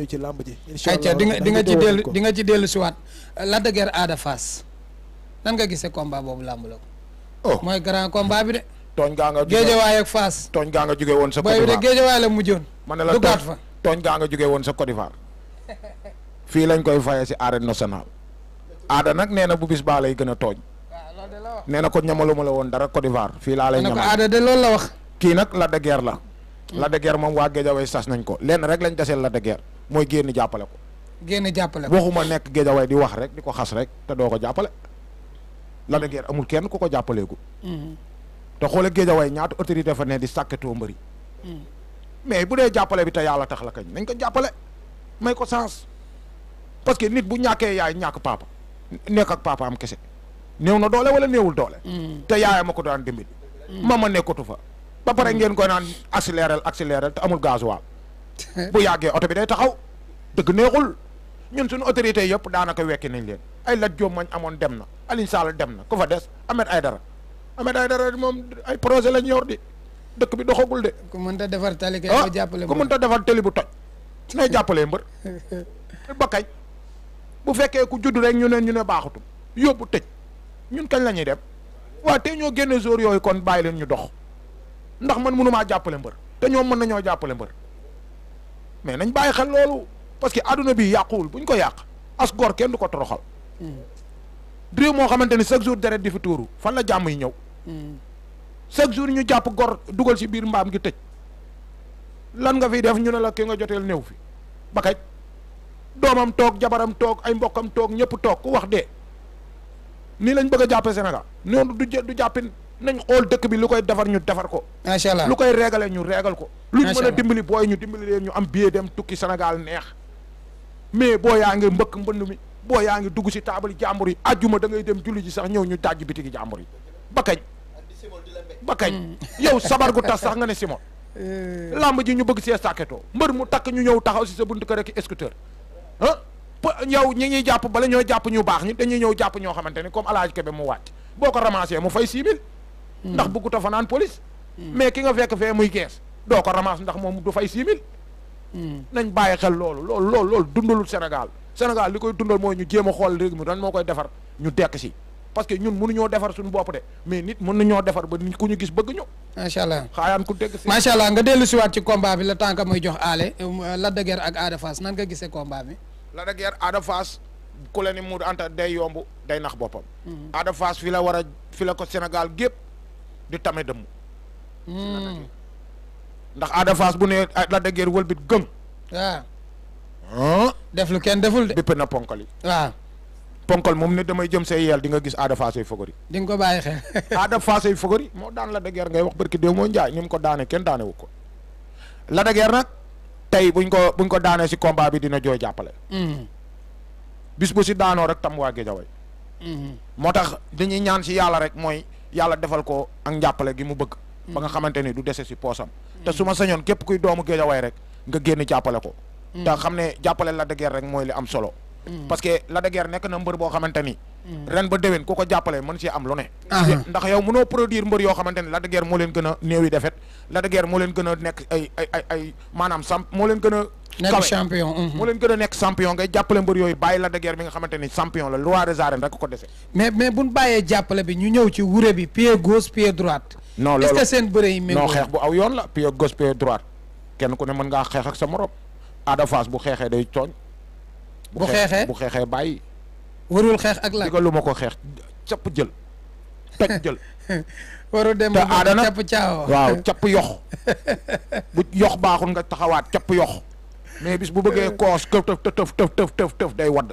ci làmb ji inshallah di nga ci dellu si waat Lac de Guiers Ada Fass nan nga gisee combat boobu làmb la ko mooy grand combat bi de tooñ gaa nga Géejawaay ak Fass tooñ gaa nga jóge woon sa Côte d'Ivoire d'Ivoire booy bi de Géejawaay la mujjoon ma ne la dugaat fa tooñ gaa nga jóge woon sa Côte d'Ivoire fii lañ koy faye si arène nationale Ada nag nee na bu bis baa lay gën a tooñ nee na ko ñamaluma la woon dara Côte d'Ivoire fii laa lay ñamal ko Ada de loolu la wax kii nag Lac de Guiers la Lac de Guiers moom waa Géejawaay sas nañ ko lenn rek lañ deseel Lac de Guiers mooy génn jàppale ko waxuma nekk Géejawaay di wax rek di ko xas rek te doo ko jàppale Lac de Guiers amul kenn ku ko jàppaleegu te xoole Géejawaay ñaata autorité fa ne di sàkkatoo mbëri mais bu dee jàppale bi te yàlla tax la kañ nañ ko jàppale may ko sens parce que nit bu ñàkkee yaay ñàkk papa nekk ak papa am kese néew na doole wala néewul doole te yaayam a ko daan dimbali mama nekkatu fa ba pare ngeen koy naan accéléré te amul gasoil bu yàggee oto bi day taxaw dëgg neexul ñun suñu autorité yëpp daanaka wekki nañ leen ay Lat Diop mañ amoon dem na Alioune Sall dem na ku fa des Ahmed Aïdara moom ay projet lañ yor di dëkk bi doxagul de ku mënta defar tali kay ko jàppale ku mënta defar tali bu toj nay jàppalee mbër ba kañ bu fekkee ku judd rek ñu ne baaxatul yóbbu tëj ñun kañ la ñuy dem waaw te ñoo génne jour yooyu kon bàyyi leen ñu dox ndax man mënumaa jàppale mbër te ñoom mën nañoo jàppale mbër mais nañ bàyyi xel loolu parce que adduna bi yàquwul buñ ko yàq as gor kenn du ko toroxal réew moo xamante ni chaque jour deret di fi tuuru fan la jàmm yi ñëw chaque jour ñu jàpp gor dugal ci biir mbaam gi tëj lan nga fiy def ñu ne la ki nga joteel néew fi ba kay doomam toog jabaram toog ay mbokkam toog ñëpp toog ku wax dee nii lañ bëgg a jàppee Sénégal noonu du jàppin nañ xool dëkk bi lu koy defar ñu defar ko macha allah lu koy régalé ñu régal ko luñ mën a dimbali booy ñu dimbali leen ñu am billet dem tukki Sénégal neex mais boo yaa ngi mbëkk mbënd mi boo yaa ngi dugg si taabali jàmbur yi ajjuma da ngay dem julli ji sax ñëw ñu dajj bitigi jàmbur yi ba kañ yow sabar gu tas sax nga ne simon lamb ji ñu bëgg see sàkketoo mbër mu takk ñu ñëw taxaw si sa buntu kër ak scooter yow ñi ñuy jàpp bala ñoo jàpp ñu baax ñi dañuy ñëw jàpp ñoo xamante ni comme Alaaji Kebe mu wàcc boo ko ramassé mu fay 6000 ndax bëgguta fa naan police mais ki nga fekk fee muy gees doo ko ramasse ndax moom du fay 6000 nañ bàyyi xel loolu dundalul Sénégal li koy dundal mooy ñu jéem a xool réew mi dan moo koy defar ñu dekk si parce que ñun mënuñoo defar suñu bopp de mais nit mën nañoo defar ba nit ku ñu gis bëgg ñu macha allah xaayaan ku dégg si macha allah nga dellu siwaat ci combat bi la tànk muy jox aale Lac de Guiers ak Ada Fass nan nga gisee combat bi Lac de Guiers Ada Fass ku la ni mu anta day yomb day nax boppam Ada Fass fi la ko Sénégal gépp di tame dëmm ndax Ada Fass bu ne Lac de Guiers wëlbit gëm waaw def lu kenn deful de bépp na ponkal yi waaw ponkal moom ne damay jëm say yeel di nga gis Ada Fass ay fogori di nga ko bàyyi xel Ada Fass ay fogori moo daan Lac de Guiers ngay wax barki déew moo njaay ni mu ko daane kenn daane wu ko Lac de Guiers nag tey buñ ko daanee si combat bi dina jooy jàppale bis bu si daanoo rek tam waa Géejawaay moo tax dañuy ñaan si yàlla rek mooy yàlla defal ko ak njàppale gi mu bëgg ba nga xamante ni du dese si poosam te su ma sañoon képp kuy doomu Géejawaay rek nga génn jàppale ko te xam ne jàppale Lac de Guiers rek mooy li am solo parce que Lac de Guiers nekk na mbër boo xamante ni ren ba déwén ku ko jàppale mën si am lu ne ndax yow mënoo produire mbër yoo xamante ni Lac de Guiers moo leen gën a néewi defet Lac de Guiers moo leen gën a nekk ay maanaam moo leen gën a nekk champion moo leen gën a nekk champion ngay jàppale mbër yooyu bàyyi Lac de Guiers bi nga xamante ni champion la roi des arènes rek ko dese mais buñ bàyyee jàppale bi ñu ñëw ci wure bi pied gauche pied droite non loolu est-ce que seen bëre yi méngoo non xeex bu aw yoon la pied gauche pied droite kenn ku ne mën ngaa xeex ak sa morom Ada Fass bu xeexee day tooñ bu xeexee bàyyi warul xeex ak la diga lu ma ko xeex capp jël toj jël waru dem te Ada nag capp caaw waaw capp yox bu yox baaxul nga taxawaat capp yox mais bis bu bëggee koos tëf day wadd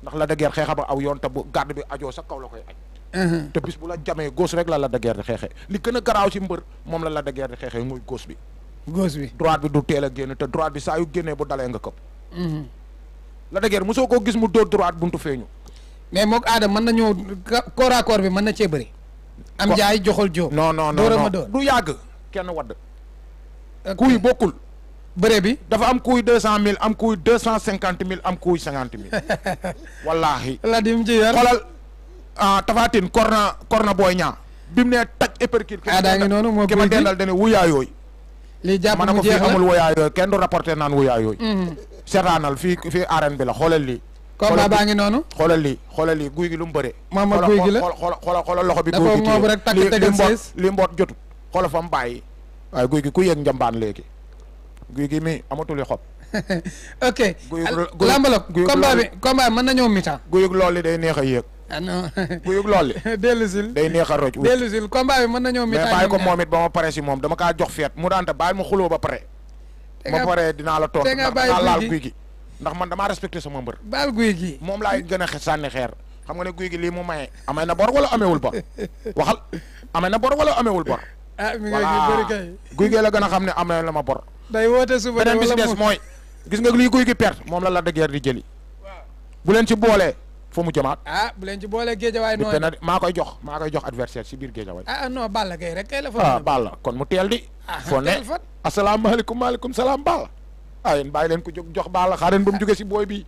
ndax Lac de Guiers xeexa ba aw yoon te bu garde bi ajoo sa kaw la koy aj te bis bu la jamee gauche rek la Lac de Guiers di xeexee li gën a garaaw si mbër moom la Lac de Guiers di xeexee muy gauche bi droite bi du teel a génn te droite bi saa yu génnee bu dalee nga këpp Lac de Guiers mosoo koo gis mu dóor droite buntu feeñu mais mook Ada mën nañoo corps à corps bi mën na cee bëri am jaay joxal jóob non du yàgg kenn wadd kuy bokkul bëre bi dafa am kuy 200 000 am kuy 250 000 am kuy 50 000 wallaahi la dim ci yar xoolal Tafatine korna booy ñaa bi mu ne taj épercule Ada ngi noonu moo ki ma dendal dane wuyaa yooyu lii jàpp ma ne mu ko fii jeex la amul woyaa yooyu kenn du rapporté naan woyaa yooyu seetaanal fii arène bi la xoolal lii combat baa ngi noonu xoolal lii guy gi lu mu bëre Mama guy gi la xoolal loxo bi guy gi moobu rek takk tegal sees li mboot jotu xoolal fa mu bàyyi waaye guy gi ku yëg njambaan léegi guy gi mi amatuli xob ok lambalog combat bi mën nañoo mi-temps guyug lool li day neex a yéeg ah non guyug lool li dellusil day neex a roj dellusil combat bi mën nañoo mi-temps mais bàyyi ko moom it ba ma pare si moom dama kaa jox feet mu daanta bàyyi ma xuloo ba pare ma pare dinaa la tontu daa laal guy gi ndax man damaa respecté sama mbër baal guy gi moom laay gën a sànni xeer xam nga ne guy gi lii mu maye amee na bor wala amewul bor waxal amee na bor wala amewul bor ah mi ngi bëri kay guy gi la gën a xam ne amee la ma bor day woote suba beneen bi si des mooy gis nga lii guy gi perte moom la de guerre di jëli bu leen ci boolee fu mu jëmaat bu leen ci boolee géejawaay noonu maa koy jox adversaire si biir géejawaay non Balla Gaye rek kay la fa Balla kon mu teel di foo ne asalaamaaleykum maaleykum salaam Balla yéen bàyyi leen ko jox Balla xaar leen ba mu jóge si booy bi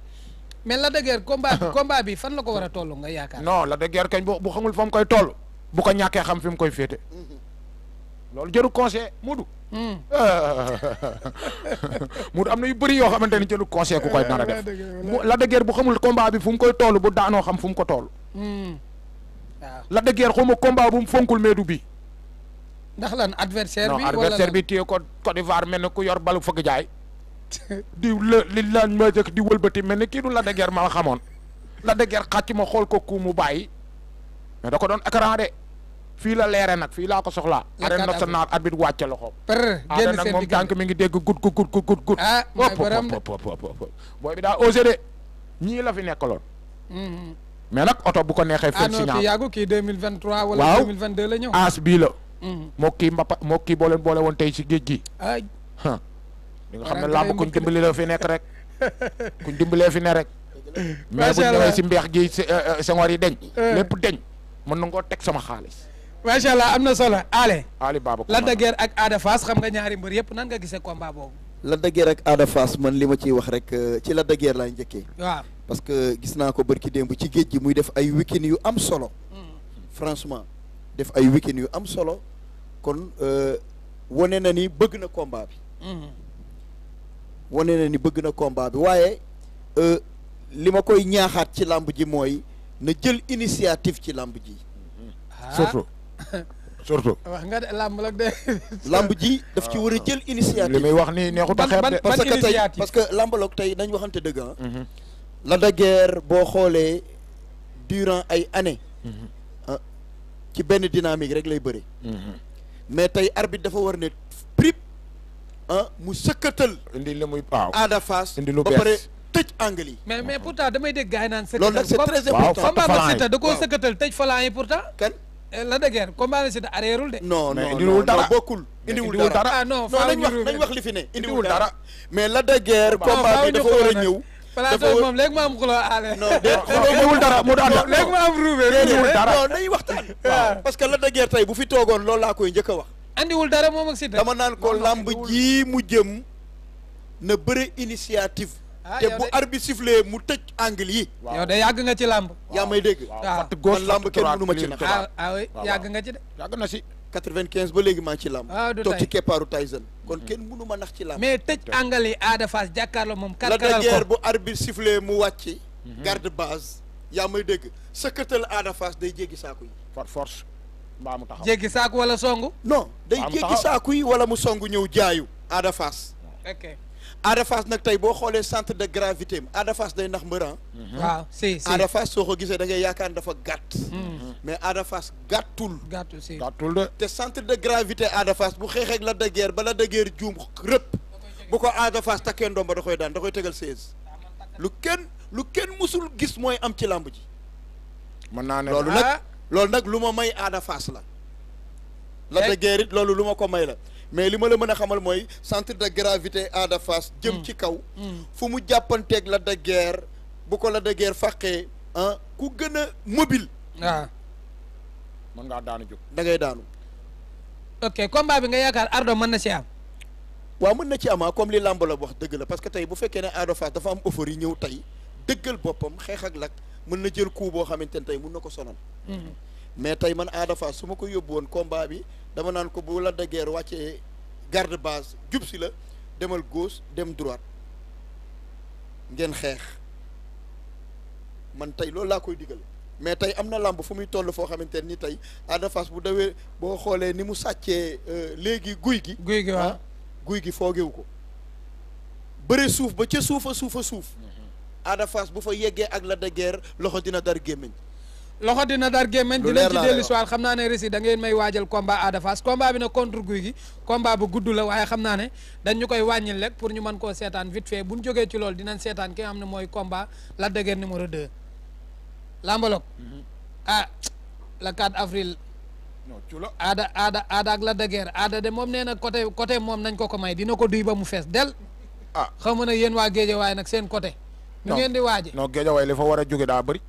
mais la de guerre combat bi fan la ko war a toll nga yaakaar non la de guerre kañ bu xamul fa mu koy toll bu ko ñàkkee xam fi mu koy féete loolu jëru conseil Modou Modou am na yu bëri yoo xamante ni jëru conseil ku koy nar a def la de guerre bu xamul combat bi fu mu koy toll bu daanoo xam fu mu ko toll waaw la de guerre xawma combat bu mu fonkul meedu bi ndax lan adversaire bi non adversaire bi téye ko Côte d'Ivoire mel ni ku yor balu fëgg jaay di li lañ ma jëkk di wëlbati mel ni kii du la de guerre ma la xamoon la de guerre xàcc ma xool ko ku mu bàyyi mais da ko doon écran de fii la leere nag fii laa ko soxlaa arène nationale arbitre wàcce loxo génn nag seen moom tànk mi ngi dégg gut booy bi daa osé de ñii la fi nekkaloon mais nag oto bu ko neexee fekk si kii yàggu kii 2023 wala 2022 la ñëw as bii la moo kii mbappa moo kii boo leen boole woon tey si géej gi di nga xam ne làmb kuñ dimbali la fi nekk rek kuñ dimbalee fi ne rek mais bu ñëwee si mbeex gi sengoor yi deñ lépp deñ mën na ngoo teg sama xaalis macha allah am na solo Ali Baba Lac de Guiers ak Ada Fass xam nga ñaari mbër yëpp nan nga gisee combat boobu Lac de Guiers ak Ada Fass man li ma ciy wax rek ci Lac de Guiers laay njëkkee waaw parce que gis naa ko bërki démb ci géej gi muy def ay week-end yu am solo franchement def ay week-end yu am solo kon wane na ni bëgg na combat bi waaye li ma koy ñaaxaat ci làmb ji mooy na jël initiative ci làmb ji surtout wax nga de làmb la de làmb ji daf ci war a jël initiative li muy wax nii neexut a xeeb de parce que làmbaloog tey nañ waxante dëgg Lac de Guiers boo xoolee durant ay années ci benn dynamique rek lay bëri mais tey arbitre dafa war ne prip mu sëkkatal indi li muy waaw Ada Fass indi lu ba bees pare tëj angle yi mais pourtant damay dégg gars yi naan loolu nag c'est très important combat ba Siteu da koo sëkkatal tëj falan yi pourtant kan Lac de Guiers combat na Siteu arrièreul de non indiwul dara bokkul indiwul dara non nañ wax li fi ne indiwul dara mais Lac de Guiers combat bi dafa war a ñëw plateau moom léegi ma am xuloo ale non indiwul dara mu daan léegi ma am ruube indiwul dara non nañ waxtaan parce que Lac de Guiers tey bu fi toogoon loolu laa koy njëkk a wax andiwul dara moom ak Siteu dama naan ko lamb ji mu jëm na bëre initiative te bu arbitre sifflé mu tëj angle yi yow de yàgg nga ci lamb yaa may dégg man lamb kenn mënu ma ci nax oui yàgg nga ci de yàgg na si 95 ba léegi maa ngi ci lamb toog ci keppaaru Tyson kon kenn mënu ma nax ci lamb mais tëj angle yi Ada Fass jàkkaarloo moom Lac de Guiers bu arbitre sifflé mu wàcc garde base yaa may dégg sëkkatal Ada Fass day jéggi saaku yi par force mbaa mu taxaw jéggi saaku wala songu non day jéggi saaku yi wala mu songu ñëw jaayu Ada Fass ok Ada Fass nag tey boo xoolee centre de gravité am Ada Fass day ndax mbëran waaw si Ada Fass soo ko gisee da ngay yaakaar dafa gàtt mais Ada Fass gàttul de te centre de gravité Ada Fass bu xeexeeg Lac de Guiers ba Lac de Guiers juum rëpp bu ko Ada Fass takkee ndomba da koy daan da koy tegal 16 lu kenn musul gis mooy am ci làmb ji mën naa ne loolu nag lu ma may Ada Fass la Lac de Guiers it loolu lu ma ko may la mais li ma la mën a xamal mooy centre de gravité Ada Fass jëm ci kaw fu mu jàppanteeg Lac de Guiers bu ko Lac de Guiers fàqee ku gën a mobile waaw mën ngaa daanu jóg da ngay daanu ok combat bi nga yaakaar ardo mën na ci am waaw mën na ci ama comme li làmb la wax dëgg la parce que tey bu fekkee ne Ada Fass dafa am offre yi ñëw tey dëggal boppam xeex ak Lac mën na jël coup boo xamante ne tey mën na ko sonal mais tey man Ada Fass su ma ko yóbbu woon combat bi dama naan ko bu Lac de Guiers wàccee garde base jub si la demal gauche dem droite ngeen xeex man tey loolu laa koy digal mais tey am na làmb fu muy toll foo xamante ni tey Ada Fass bu dawee boo xoolee ni mu sàccee léegi guy gi waaw guy gi foogewu ko bëre suuf ba ca suufa suuf Ada Fass bu fa yeggee ak Lac de Guiers loxo dina dar gémmiñ dinañ ci dellu soir xam naa ne rési da ngeen may waajal combat Ada Fass combat bi nag contre guy gi combat bu gudd la waaye xam naa ne dañ ñu koy wàññil rek pour ñu mën koo seetaan vite fait bu ñu jógee ci loolu dinañ seetaan ki nga xam ne mooy combat Lac de Guiers numéro 2 lambalog le 4 avril Ada ak Lac de Guiers Ada de moom nee na côté moom nañ ko may dina ko duy ba mu fees del xam na yéen waa Géejawaay nag seen côté ñu ngeen di waaje non Géejawaay li fa war a jóge daa bëri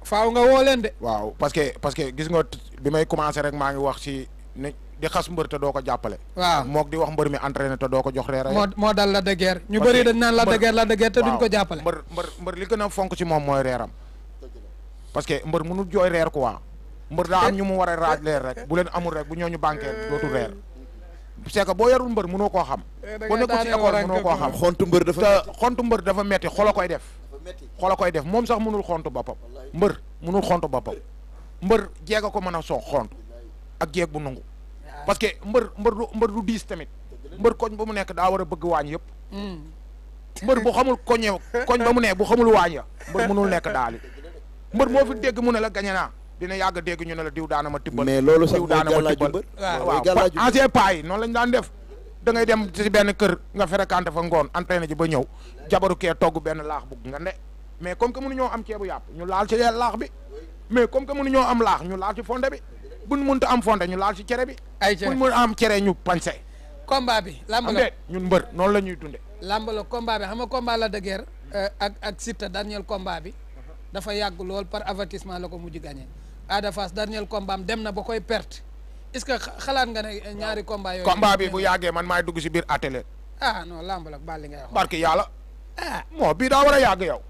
faaw nga woo leen de waaw parce que gis nga bi may commencé rek maa ngi wax ci ne di xas mbër te doo ko jàppale waaw mook di wax mbër mi entraîné te doo ko jox reer moo dal Lac de Guiers ñu bëri dañ naan Lac de Guiers te duñ ko jàppale mbër li gën a fonk ci moom mooy reeram parce que mbër mënul jooy reer quoi mbër daa am ñu mu war a raaj leer rek bu leen amul rek bu ñooñu banquer dootul reer c'est que boo yarul mbër mënoo koo xam boo nekkul ci école mënoo koo xam xontu mbër dafa metti xolo koy def moom sax mënul xontu boppam mbër mënul xontu boppam mbër jeeg a ko mën a xont ak jeeg bu nangu parce que mbër du diis tamit mbër koñ ba mu nekk daa war a bëgg waañ yëpp mbër bu xamul koñ ba mu nekk bu xamul waañ ya mbër mënul nekk daali mbër moo fi dégg mu ne la gañe naa dina yàgg dégg ñu ne la diw daana ma tibbal mais loolu sax diw daana ma tibbal waaw ancien pas yi noonu lañ daan def da ngay dem ci benn kër nga fréquenté fa ngoon entraîné ji ba ñëw jabaru kee togg benn laax bu nga nde mais comme que mënuñoo am ceebu yàpp ñu laal ci laax bi mais comme que mënuñoo am laax ñu laal ci fonde bi buñ mënta am fonde ñu laal ci cere bi buñ mën am cere ñu pañse combat bi lamb la ñun mbër noonu la ñuy dunde lamb la combat bi xam nga combat Lac de Guiers ak Siteu dernier combat bi dafa yàgg lool par avertissement la ko mujj gagné Ada Fass dernier combat am dem na ba koy perte est-ce que xalaat nga ne ñaari combat yooyu combat bi bu yàggee man maay dugg si biir atelier non lamb la baal li ngay wax barki yàlla moo bii daa war a yàgg yow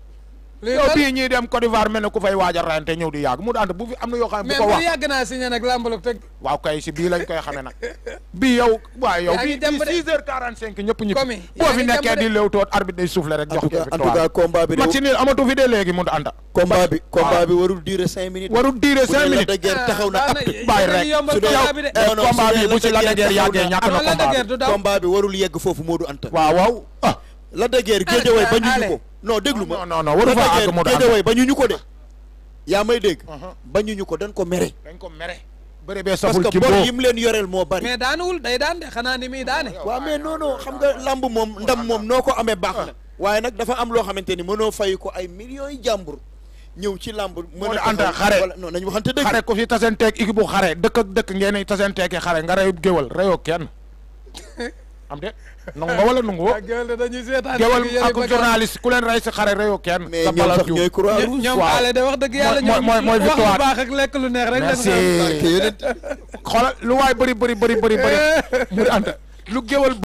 yow bii ñuy dem Côte d'Ivoire mel ne ku fay waajal rayante ñëw di yàgg mu daan bu fi am na yoo xam ne bu ko wax mais yàgg naa signé nag lambalog teg waaw kay si bii lañ koy xamee nag bii yow waaye yow bii 6h45 ñëpp ñi boo fi nekkee di léew toot arbitre day soufflé rek jox en tout cas combat bi match nul amatu fi de léegi mun anta combat bi warul durer 5 minutes warul durer 5 minutes Lac de Guiers taxaw na bàyyi rek combat bi bu ci Lac de Guiers yàggee ñàkk na combat bi warul yegg foofu Modou Anta waaw Lac de Guiers Guédiawaye bañuñu ko non déglu ma non waru fa àgg Modou Anta Guédiawaye bañuñu ko de yaa may dégg bañuñu ko dañ ko mere bëri bee saful parce que bor yim leen yoreel moo bari mais daanuwul day daan de xanaa ni muy daane waaw mais non xam nga lamb moom ndam moom noo ko amee baax na waaye nag dafa am loo xamante ni mënoo fay ko ay millions yi jàmbur ñëw ci lamb mën a anta xare non nañu waxante dëgg xare ku fi tasanteeg équipe bu xare dëkk ak dëkk ngeen tasanteeg xare nga reyu géwal reyoo kenn am de nangu nga wala nangu géwal ak journaliste ku leen rey si xare reyoo kenn mais ñoom sax ñooy croix rouge ñoom ale de wax dëgg yàlla ñoom mooy victoire wax lu baax ak lekk lu neex rek merci xoolal lu waay bëri mu anta lu géwal